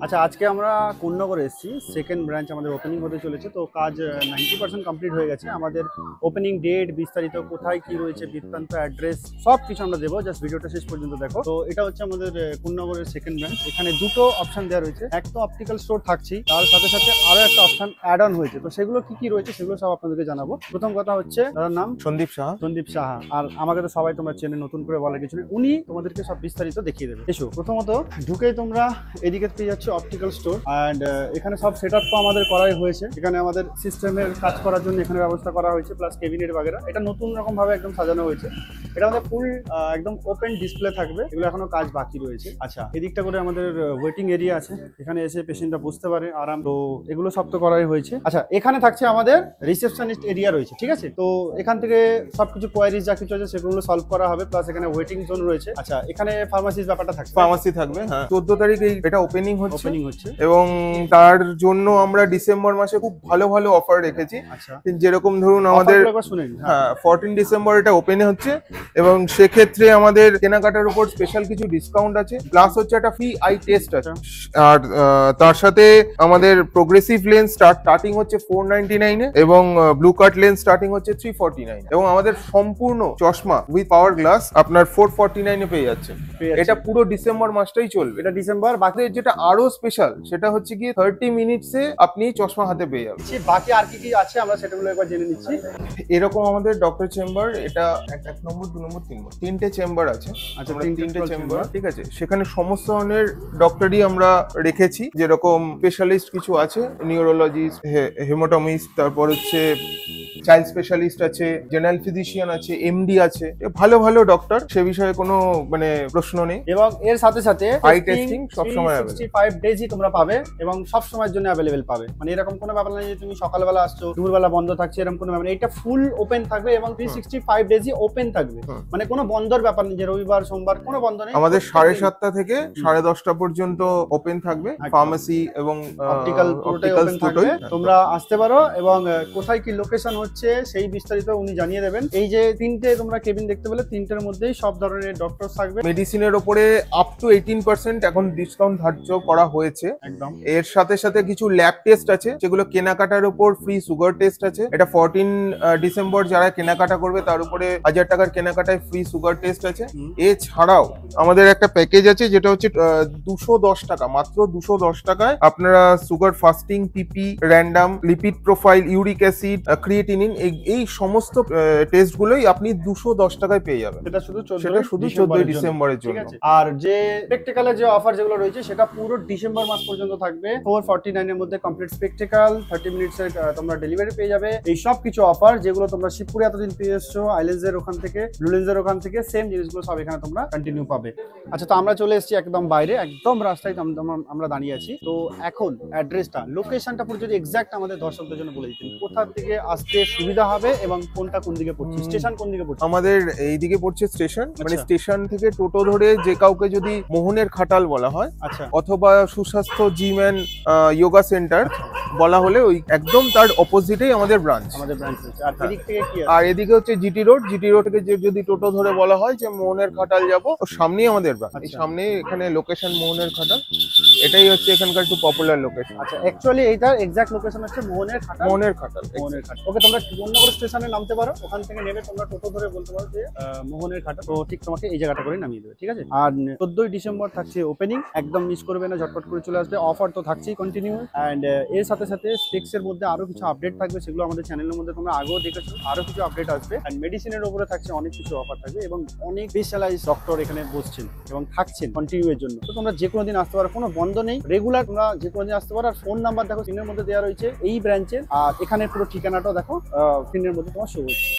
আচ্ছা, আজকে আমরা কোন্নগরে এসেছি। সেকেন্ড ব্রাঞ্চ আমাদের ওপেনিং হতে চলেছে। তো কাজ 90% কমপ্লিট হয়ে গেছে। আমাদের ওপেনিং ডেট, বিস্তারিত কোথায় কি রয়েছে, বৃত্তান্ত, অ্যাড্রেস সব কিছু আমরা দেবো। জাস্ট ভিডিওটা শেষ পর্যন্ত দেখো। তো এটা হচ্ছে আমাদের কোন্নগরের সেকেন্ড ব্রাঞ্চ। এখানে দুটো অপশন দেওয়া রয়েছে। এক তো অপটিক্যাল স্টোর থাকছেই, তার সাথে সাথে আরো একটা অপশন অ্যাড অন হয়েছে। তো সেগুলো কি কি রয়েছে সেগুলো সব আপনাদেরকে জানাবো। প্রথম কথা হচ্ছে তার নাম সন্দীপ সাহা। সন্দীপ সাহা। আর আমাকে তো সবাই তোমরা চেনে, নতুন করে বলার কিছু নেই। উনি তোমাদেরকে সব বিস্তারিত দেখিয়ে দেবে। এসো, প্রথমত ঢুকেই তোমরা এদিকে পেয়ে যাচ্ছে অপটিক্যাল স্টোর। অ্যান্ড এখানে সব সেট আপ তো আমাদের করাই হয়েছে। এখানে আমাদের সিস্টেমের কাজ করার জন্য এখানে ব্যবস্থা করা হয়েছে, প্লাস কেবিনেট বাগেরা। এটা নতুন রকম ভাবে একদম সাজানো হয়েছে। এটা আমাদের ফুল একদম ওপেন ডিসপ্লে থাকবে। এগুলো এখনো কাজ বাকি রয়েছে। আচ্ছা, এদিকটা করে আমাদের ওয়েটিং এরিয়া আছে, এখানে এসে পেশেন্টরা বসতে পারে আরাম। তো এগুলো সব তো করাই হয়েছে। আচ্ছা, এখানে থাকছে আমাদের রিসেপশনিস্ট এরিয়া রয়েছে, ঠিক আছে। তো এখান থেকে সবকিছু কোয়ারিজ যা কিছু আছে সেগুলো সলভ করা হবে, প্লাস এখানে ওয়েটিং জোন রয়েছে। আচ্ছা, এখানে ফার্মাসির ব্যাপারটা থাকছে। ফার্মাসি থাকবে, হ্যাঁ। 14 তারিখে এটা ওপেনিং হচ্ছে এবং তার জন্য আমরা ডিসেম্বর মাসে খুব ভালো ভালো অফার রেখেছি। আচ্ছা, যেরকম ধরুন আমাদের 14 ডিসেম্বর এটা ওপেন হচ্ছে, এবং সেক্ষেত্রে আমাদের কেনাকাটার উপর স্পেশাল কিছু ডিসকাউন্ট আছে, প্লাস হচ্ছে একটা ফ্রি আই টেস্ট আছে। আর তার সাথে আমাদের প্রোগ্রেসিভ লেন্স স্টার্টিং হচ্ছে 499 এ, এবং ব্লু কাট লেন্স স্টার্টিং হচ্ছে 349, এবং আমাদের সম্পূর্ণ চশমা উইথ পাওয়ার গ্লাস আপনার 449 এ পেয়ে যাচ্ছে। এটা পুরো ডিসেম্বর মাসটাই চলবে। এটা ডিসেম্বর। বাকি যেটা আরো স্পেশাল সেটা হচ্ছে গিয়ে 30 মিনিটসে আপনি চশমা হাতে পেয়ে যাবেন। বাকি আর কি কি আছে আমরা সেটাগুলো একবার জেনে নিচ্ছি। এরকম আমাদের ডক্টর চেম্বার, এটা 1 নম্বর 2 নম্বর 3 নম্বর 3টে চেম্বার আছে। আচ্ছা, তিনটে চেম্বার, ঠিক আছে। সেখানে সমস্ত ধরনের ডক্টরই আমরা রেখেছি। যেরকম স্পেশালিস্ট কিছু আছে, নিউরোলজিস্ট, হেমাটোমিস্ট, তারপর হচ্ছে চাইল্ড স্পেশালিস্ট আছে, জেনারেল ফিজিশিয়ান আছে, এমডি আছে। ভালো ভালো ডক্টর, সে বিষয়ে কোনো মানে প্রশ্ন নেই। এবং এর সাথে সাথে আই টেস্টিং সব সময় 65 ডেজই তোমরা পাবে, এবং সব সময়ের জন্য अवेलेबल পাবে। মানে এরকম কোনো ব্যাপার নেই যে তুমি সকালবেলা আসছো দুপুরবেলা বন্ধ থাকছে, এরকম কোনো ব্যাপার নেই। এটা ফুল ওপেন থাকবে এবং 365 ডেজই ওপেন থাকবে। মানে কোনো বন্ধর ব্যাপার নেই যে রবিবার সোমবার কোনো বন্ধ নেই। আমাদের 7:30 থেকে 10:30 পর্যন্ত ওপেন থাকবে। ফার্মাসি এবং অপটিক্যাল পুরোটাই ওপেন থাকবে। তোমরা আসতে পারো, এবং কোথায় কি লোকেশন হচ্ছে সেই বিস্তারিত উনি জানিয়ে দেবেন। এই যে তিনটে তোমরা কেবিন দেখতে পেলে, তিনটের মধ্যেই সব ধরনের ডক্টর থাকবে। মেডিসিনের উপরে আপ টু 18% এখন ডিসকাউন্ট ধার্য করা হয়েছে। একদম। এর সাথে সাথে কিছু ল্যাব টেস্ট আছে, যেগুলো কেনাকাটার উপর ফ্রি সুগার টেস্ট আছে। এটা 14 ডিসেম্বর যারা কেনাকাটা করবে তার উপরে 1000 টাকার কেনাকাটায় ফ্রি সুগার টেস্ট আছে। এছাড়াও আমাদের একটা প্যাকেজ আছে যেটা হচ্ছে 210 টাকা, মাত্র 210 টাকায় আপনারা sugar fasting, PP, random, lipid profile, uric acid, creatinine, এই সমস্ত টেস্ট গুলোই আপনি 210 টাকায় পেয়ে যাবেন। সেটা শুধু 14 ডিসেম্বরের জন্য। আর যে স্পেকটেকালের যে অফার যেগুলো রয়েছে সেটা পুরো ডিসেম্বর মাস পর্যন্ত থাকবে। 449 এর মধ্যে কমপ্লিট স্পেকটেকাল, 30 মিনিটস এর তোমরা ডেলিভারি পেয়ে যাবে। এই সব কিছু অফার যেগুলো তোমরা শিবপুরে এতদিন পেয়ে এসছো, আইলেন্সের ওখান থেকে, ব্লু লেন্সের ওখান থেকে, সেম জিনিসগুলো সব এখানে তোমরা কন্টিনিউ পাবে। আচ্ছা, তো আমরা চলে এসেছি একদম বাইরে, একদম রাস্তায় আমরা দাঁড়িয়ে আছি। তো এখন অ্যাড্রেসটা, লোকেশনটা পুরো যদি এক্সাক্ট আমাদের দর্শকদের জন্য বলে দিতেন, কোথা থেকে আসতে সুবিধা হবে এবং কোনটা কোন দিকে পড়ছে, স্টেশন কোন দিকে পড়ছে? আমাদের এইদিকে পড়ছে স্টেশন, মানে স্টেশন থেকে টোটো ধরে যে কাউকে যদি মোহনের খাটাল বলা হয়, আচ্ছা, অথবা সুস্বাস্থ্য জিম এন্ড যোগা সেন্টার বলা হলে, ওই একদম তার অপোজিটেই আমাদের ব্রাঞ্চ আছে। আর এদিক থেকে কি আছে? আর এদিকে হচ্ছে জিটি রোড থেকে যদি টোটো ধরে বলা হয় যে মোহনের খাটাল যাবো, তো সামনেই আমাদের ব্রাঞ্চ। এই সামনে এখানে লোকেশন মোহনের খাটাল, এটাই হচ্ছে এখানকার একটু পপুলার লোকেশন। আচ্ছা, অ্যাকচুয়ালি এইটার এক্সাক্ট লোকেশন হচ্ছে মোহনের খাটাল। ওকে, তোমরা কোন্নগর স্টেশনে নামতে পারো, ওখান থেকে নেমে তোমরা টোটো ধরে বলতে পারো যে মোহনের খাটাল, তো ঠিক তোমাকে এই জায়গাটা করে নামিয়ে দেবে, ঠিক আছে। আর 14 ডিসেম্বর থাকছে ওপেনিং, একদম মিস করবে না, ঝটপট করে চলে আসবে। অফার তো থাকছেই কন্টিনিউ। অ্যান্ড এর সাথে সাথে স্পেক্স এর মধ্যে আরো কিছু আপডেট থাকবে, সেগুলো আমাদের চ্যানেলের মধ্যে তোমরা আগেও দেখেছো। আরো কিছু আপডেট আসবে, অ্যান্ড মেডিসিনের উপরে থাকছে অনেক কিছু অফার থাকবে, এবং অনেক স্পেশালাইজ ডক্টর এখানে বসছেন এবং থাকছেন কন্টিনিউ এর জন্য। তো তোমরা যে কোনো দিন আসতে পারো, কোনো বন্ধ নেই, রেগুলার তোমরা যে কোনো দিন আসতে পারো। আর ফোন নাম্বার দেখো স্ক্রিনের মধ্যে দেওয়া রয়েছে এই ব্রাঞ্চের, আর এখানে পুরো ঠিকানাটাও দেখো স্ক্রিনের মধ্যে তোমার শো হচ্ছে।